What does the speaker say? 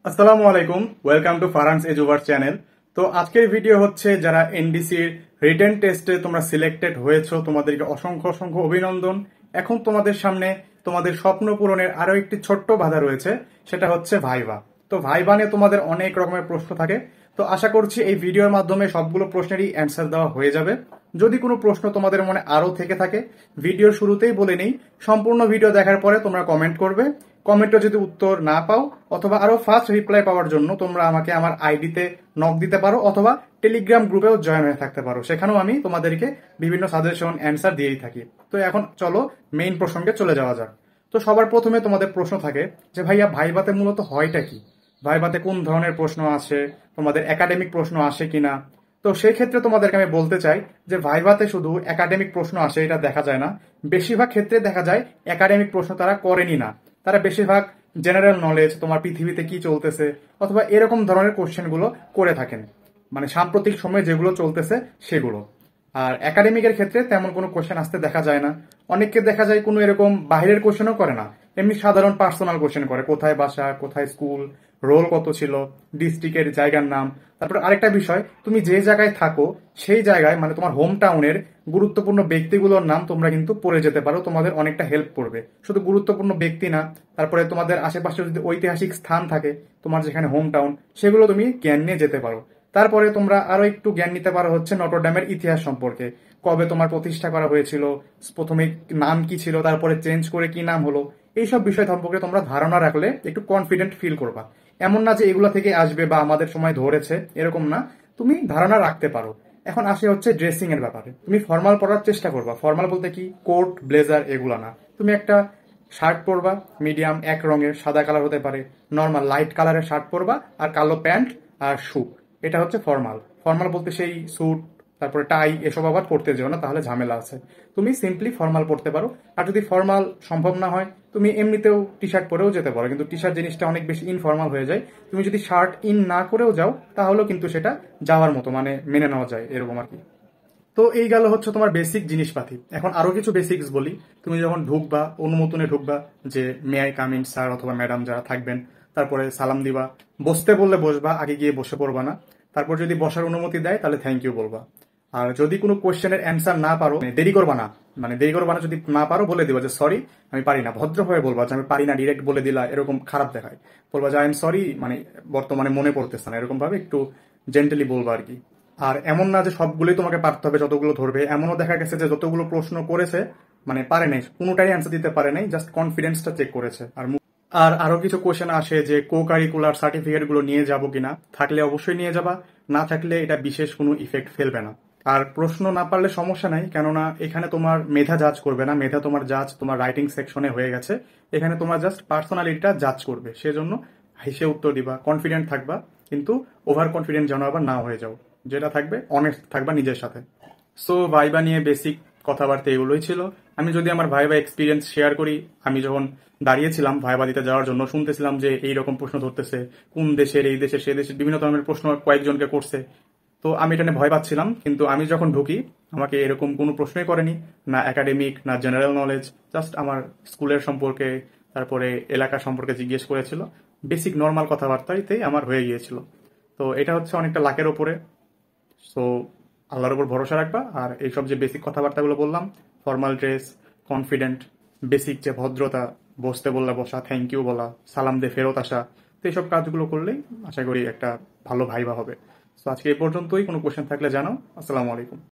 আসসালামু আলাইকুম, welcome to Farhan's এজুভার channel. তো আজকের ভিডিও হচ্ছে যারা এনডিসির রিটেন টেস্টে তোমরা সিলেক্টেড হয়েছো, তোমাদেরকে অসংখ্য অসংখ্য অভিনন্দন। এখন তোমাদের সামনে তোমাদের স্বপ্ন পূরণের আরো একটি ছোট্ট বাধা রয়েছে, সেটা হচ্ছে ভাইভা। তো ভাইভা নিয়ে তোমাদের অনেক রকমের প্রশ্ন থাকে, তো আশা করছি এই ভিডিওর মাধ্যমে সবগুলো প্রশ্নেরই অ্যান্সার দেওয়া হয়ে যাবে। যদি কোনো প্রশ্ন তোমাদের মনে আরো থেকে থাকে, ভিডিওর শুরুতেই বলে নেই, সম্পূর্ণ ভিডিও দেখার পরে তোমরা কমেন্ট করবে। কমেন্টে যদি উত্তর না পাও অথবা আরো ফাস্ট রিপ্লাই পাওয়ার জন্য তোমরা আমাকে আমার আইডিতে নক দিতে পারো অথবা টেলিগ্রাম গ্রুপেও জয়েন হয়ে থাকতে পারো, সেখানেও আমি তোমাদেরকে বিভিন্ন সাজেশন অ্যান্সার দিয়েই থাকি। তো এখন চলো মেইন প্রসঙ্গে চলে যাওয়া যাক। তো সবার প্রথমে তোমাদের প্রশ্ন থাকে যে ভাইয়া ভাইভাতে মূলত হয়টা কি, ভাইভাতে কোন ধরনের প্রশ্ন আসে, তোমাদের একাডেমিক প্রশ্ন আসে কিনা। তো সেই ক্ষেত্রে তোমাদেরকে আমি বলতে চাই যে ভাইভাতে শুধু একাডেমিক প্রশ্ন আসে এটা দেখা যায় না, বেশিরভাগ ক্ষেত্রে দেখা যায় একাডেমিক প্রশ্ন তারা করেনি না, তারা বেশিরভাগ জেনারেল নলেজ, তোমার পৃথিবীতে কি চলতেছে অথবা এরকম ধরনের কোশ্চেন গুলো করে থাকেন, মানে সাম্প্রতিক সময়ে যেগুলো চলতেছে সেগুলো। আর একাডেমিকের ক্ষেত্রে তেমন কোনো কোশ্চেন আসতে দেখা যায় না। অনেককে দেখা যায় কোনো এরকম বাইরের কোশ্চেনও করে না, এমনি সাধারণ পার্সোনাল কোশ্চেন করে, কোথায় বাসা, কোথায় স্কুল, রোল কত ছিল, ডিস্ট্রিক্টের জায়গার নাম। তারপর আরেকটা বিষয়, তুমি যে জায়গায় থাকো সেই জায়গায় মানে তোমার হোম টাউনের গুরুত্বপূর্ণ ব্যক্তিগুলোর নাম তোমরা কিন্তু পড়ে যেতে পারো, তোমাদের অনেকটা হেল্প করবে। শুধু গুরুত্বপূর্ণ ব্যক্তি না, তারপরে তোমাদের আশেপাশে যদি ঐতিহাসিক স্থান থাকে তোমার যেখানে হোম টাউন, সেগুলো তুমি জ্ঞান নিয়ে যেতে পারো। তারপরে তোমরা আরো একটু জ্ঞান নিতে পারো হচ্ছে নটরডেমের ইতিহাস সম্পর্কে, কবে তোমার প্রতিষ্ঠা করা হয়েছিল, প্রথমে নাম কি ছিল, তারপরে চেঞ্জ করে কি নাম হলো। এইসব বিষয় সম্পর্কে তোমরা ধারণা রাখলে একটু কনফিডেন্ট ফিল করবা। এমন না যে এগুলো থেকে আসবে বা আমাদের সময় ধরেছে, এরকম না, তুমি ধারণা রাখতে পারো। এখন আসে হচ্ছে ড্রেসিং এর ব্যাপারে, তুমি ফর্মাল পরার চেষ্টা করবা। ফর্মাল বলতে কি, কোট ব্লেজার এগুলো না, তুমি একটা শার্ট পরবা, মিডিয়াম এক রঙের, সাদা কালার হতে পারে, নর্মাল লাইট কালারের শার্ট পরবা আর কালো প্যান্ট আর শু, এটা হচ্ছে ফর্মাল। ফর্মাল বলতে সেই স্যুট তারপরে টাই এসব আবার পড়তে যেও না, তাহলে ঝামেলা আছে। তুমি সিম্পলি ফর্মাল পড়তে পারো। আর যদি ফর্মাল সম্ভব না হয়, তুমি এমনিতেও টি শার্ট পরেও যেতে পারো, কিন্তু টি শার্ট জিনিসটা অনেক বেশি ইনফর্মাল হয়ে যায়। তুমি যদি শার্ট ইন না করেও যাও তাহলেও কিন্তু সেটা যাওয়ার মতো, মানে মেনে নেওয়া যায় এরকম আর কি। তো এই গেল হচ্ছে তোমার বেসিক জিনিসপাতি। এখন আরো কিছু বেসিক্স বলি। তুমি যখন ঢুকবা, অনুমোদনে ঢুকবা, যে may I come in sir অথবা ম্যাডাম যারা থাকবেন, তারপরে সালাম দিবা, বসতে বললে বসবা, আগে গিয়ে বসে পড়বা না। তারপর যদি বসার অনুমতি দেয় তাহলে থ্যাংক ইউ বলবা। আর যদি কোনো কোশ্চেনের অ্যান্সার না পারো, দেরি করবা না, মানে দেরি করবা না, যদি না পারো বলে দিবা যে সরি আমি পারি না, ভদ্রভাবে বলবা যে আমি পারি না, ডিরেক্ট বলে দিলা এরকম খারাপ দেখায়। বলবা যে আই এম সরি, মানে বর্তমানে মনে পড়তেছে না, এরকম ভাবে একটু জেন্টালি বলবা আর কি। আর এমন না যে সবগুলোই তোমাকে পারতে হবে, যতগুলো ধরবে। এমনও দেখা গেছে যে যতগুলো প্রশ্ন করেছে মানে পারে নাই, কোনোটাই অ্যান্সার দিতে পারে নাই, জাস্ট কনফিডেন্সটা চেক করেছে। আর আরো কিছু কোশ্চেন আসে যে কো কারিকুলার সার্টিফিকেট গুলো নিয়ে যাবো কিনা, থাকলে অবশ্যই নিয়ে যাবা, না থাকলে এটা বিশেষ কোনো ইফেক্ট ফেলবে না। আর প্রশ্ন না পারলে সমস্যা নাই, কেননা এখানে তোমার মেধা জাজ করবে না, মেধা তোমার জাজ তোমার রাইটিং সেকশনে হয়ে গেছে। এখানে তোমার জাস্ট পার্সোনালিটিটা জাজ করবে, সেজন্য হেসে উত্তর দিবা, কনফিডেন্ট থাকবা, কিন্তু ওভার কনফিডেন্ট যেন আবার না হয়ে যাও, যেটা থাকবে অনেস্ট থাকবা নিজের সাথে। সো ভাইবা নিয়ে বেসিক কথাবার্তা এগুলোই ছিল। আমি যদি আমার ভাইবা এক্সপিরিয়েন্স শেয়ার করি, আমি যখন দাঁড়িয়েছিলাম ভাইবা দিতে যাওয়ার জন্য, শুনতেছিলাম যে এইরকম প্রশ্ন ধরতেছে, কোন দেশের, এই দেশের, সে দেশের, বিভিন্ন ধরনের প্রশ্ন কয়েকজনকে করছে। তো আমি এটা নিয়ে ভয় পাচ্ছিলাম, কিন্তু আমি যখন ঢুকি আমাকে এরকম কোনো প্রশ্নই করেনি, না একাডেমিক না জেনারেল নলেজ, জাস্ট আমার স্কুলের সম্পর্কে তারপরে এলাকা সম্পর্কে জিজ্ঞেস করেছিল। বেসিক নর্মাল কথাবার্তাইতেই আমার হয়ে গিয়েছিল। তো এটা হচ্ছে অনেকটা লাকের ওপরে। সো আল্লাহর উপর ভরসা রাখবা। আর এইসব যে বেসিক কথাবার্তাগুলো বললাম, ফর্মাল ড্রেস, কনফিডেন্ট, বেসিক যে ভদ্রতা, বসতে বললে বসা, থ্যাংক ইউ বলা, সালাম দিয়ে ফেরত আসা, তো এইসব কাজগুলো করলেই আশা করি একটা ভালো ভাইবা হবে। তো আজকে এই পর্যন্তই, কোনো কোশ্চেন থাকলে জানাও। আসসালামু আলাইকুম।